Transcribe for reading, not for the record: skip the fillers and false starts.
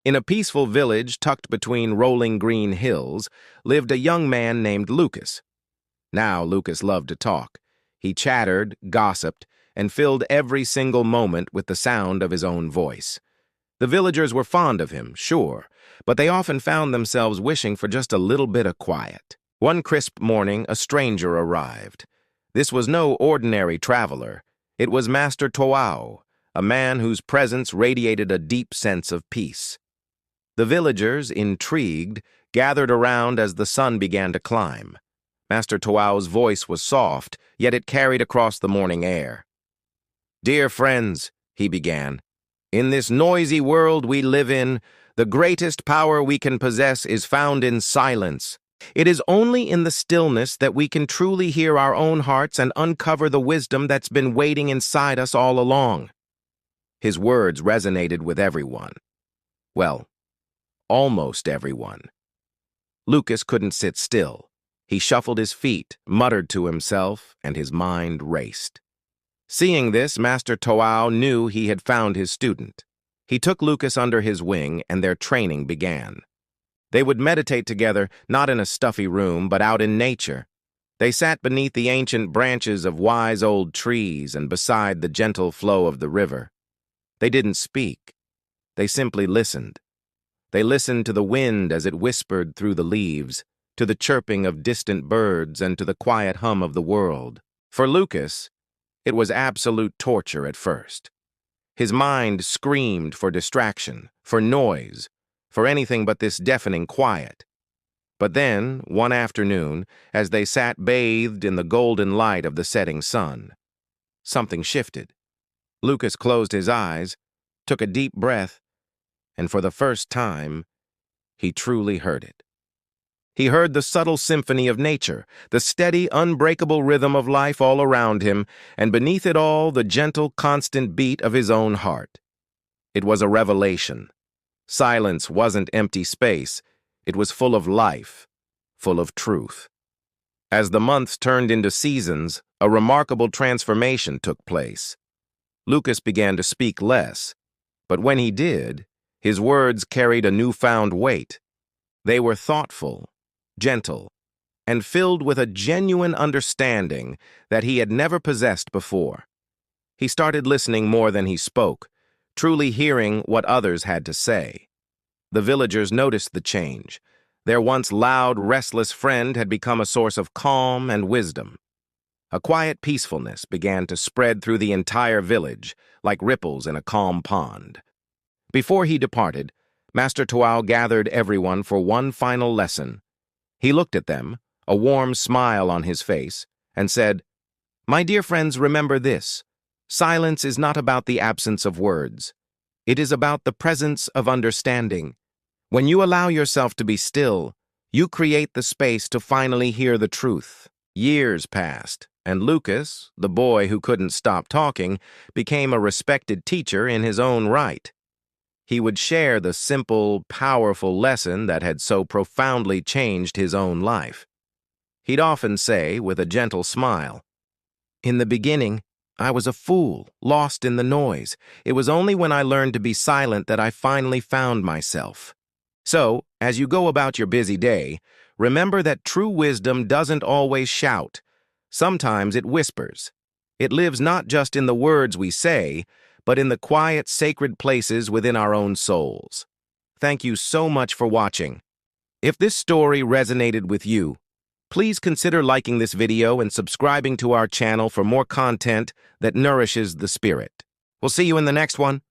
In a peaceful village tucked between rolling green hills lived a young man named Lucas. Now Lucas loved to talk. He chattered, gossiped, and filled every single moment with the sound of his own voice. The villagers were fond of him, sure, but they often found themselves wishing for just a little bit of quiet. One crisp morning, a stranger arrived. This was no ordinary traveler. It was Master Toao, a man whose presence radiated a deep sense of peace. The villagers, intrigued, gathered around as the sun began to climb. Master Toao's voice was soft, yet it carried across the morning air. "Dear friends," he began, "in this noisy world we live in, the greatest power we can possess is found in silence. It is only in the stillness that we can truly hear our own hearts and uncover the wisdom that's been waiting inside us all along." His words resonated with everyone. Well, almost everyone. Lucas couldn't sit still. He shuffled his feet, muttered to himself, and his mind raced. Seeing this, Master Toao knew he had found his student. He took Lucas under his wing, and their training began. They would meditate together, not in a stuffy room, but out in nature. They sat beneath the ancient branches of wise old trees and beside the gentle flow of the river. They didn't speak. They simply listened. They listened to the wind as it whispered through the leaves, to the chirping of distant birds, and to the quiet hum of the world. For Lucas, it was absolute torture at first. His mind screamed for distraction, for noise, for anything but this deafening quiet. But then, one afternoon, as they sat bathed in the golden light of the setting sun, something shifted. Lucas closed his eyes, took a deep breath, and for the first time, he truly heard it. He heard the subtle symphony of nature, the steady, unbreakable rhythm of life all around him, and beneath it all, the gentle, constant beat of his own heart. It was a revelation. Silence wasn't empty space. It was full of life, full of truth. As the months turned into seasons, a remarkable transformation took place. Lucas began to speak less, but when he did, his words carried a newfound weight. They were thoughtful, gentle, and filled with a genuine understanding that he had never possessed before. He started listening more than he spoke, truly hearing what others had to say. The villagers noticed the change. Their once loud, restless friend had become a source of calm and wisdom. A quiet peacefulness began to spread through the entire village, like ripples in a calm pond. Before he departed, Master Toao gathered everyone for one final lesson. He looked at them, a warm smile on his face, and said, "My dear friends, remember this. Silence is not about the absence of words. It is about the presence of understanding. When you allow yourself to be still, you create the space to finally hear the truth." Years passed, and Lucas, the boy who couldn't stop talking, became a respected teacher in his own right. He would share the simple, powerful lesson that had so profoundly changed his own life. He'd often say, with a gentle smile, "In the beginning, I was a fool, lost in the noise. It was only when I learned to be silent that I finally found myself." So, as you go about your busy day, remember that true wisdom doesn't always shout. Sometimes it whispers. It lives not just in the words we say, but in the quiet, sacred places within our own souls. Thank you so much for watching. If this story resonated with you, please consider liking this video and subscribing to our channel for more content that nourishes the spirit. We'll see you in the next one.